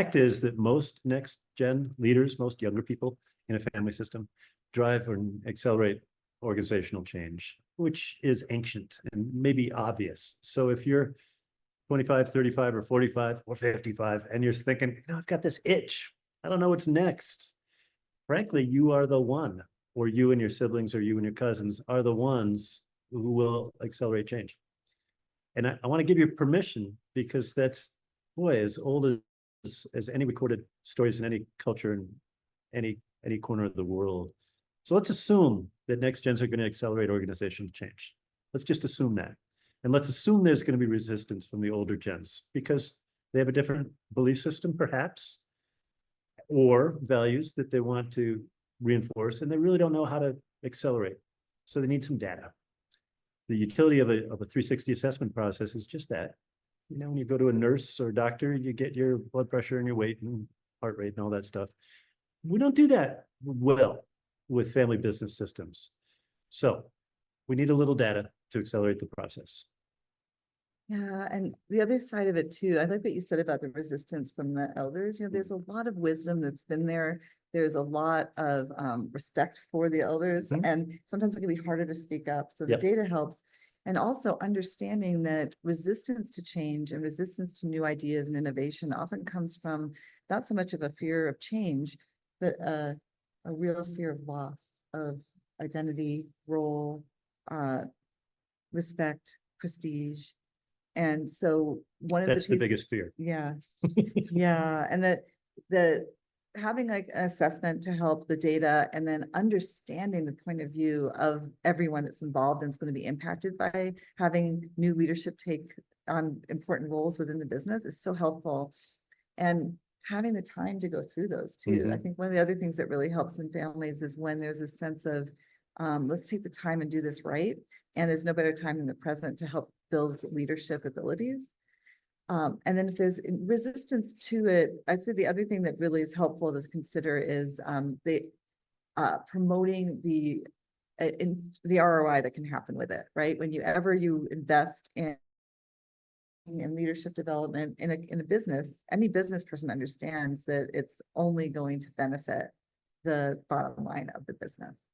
fact is that most next gen leaders, most younger people in a family system drive or accelerate organizational change, which is ancient and maybe obvious. So if you're 25, 35, or 45, or 55, and you're thinking, I've got this itch, I don't know what's next. Frankly, you are the one, or you and your siblings, or you and your cousins are the ones who will accelerate change. And I want to give you permission, because that's, boy, as old as any recorded stories in any culture in any corner of the world. So let's assume that next gens are going to accelerate organizational change. Let's just assume that. And let's assume there's going to be resistance from the older gens because they have a different belief system, perhaps, or values that they want to reinforce, and they really don't know how to accelerate. So they need some data. The utility of a 360 assessment process is just that. You know, when you go to a nurse or doctor, you get your blood pressure and your weight and heart rate and all that stuff. We don't do that well with family business systems. So we need a little data to accelerate the process. Yeah, and the other side of it too, I like what you said about the resistance from the elders. You know, there's a lot of wisdom that's been there. There's a lot of respect for the elders, and sometimes it can be harder to speak up. So the data helps. And also understanding that resistance to change and resistance to new ideas and innovation often comes from not so much of a fear of change, but a real fear of loss of identity, role, respect, prestige. And so that's the biggest fear. Yeah. Yeah. And the having like an assessment to help the data, and then understanding the point of view of everyone that's involved and is going to be impacted by having new leadership take on important roles within the business is so helpful. And having the time to go through those too. I think one of the other things that really helps in families is when there's a sense of let's take the time and do this right. And there's no better time than the present to help build leadership abilities. And then if there's resistance to it, I'd say the other thing that really is helpful to consider is promoting the ROI that can happen with it, right? Whenever you invest in leadership development in a business, any business person understands that it's only going to benefit the bottom line of the business.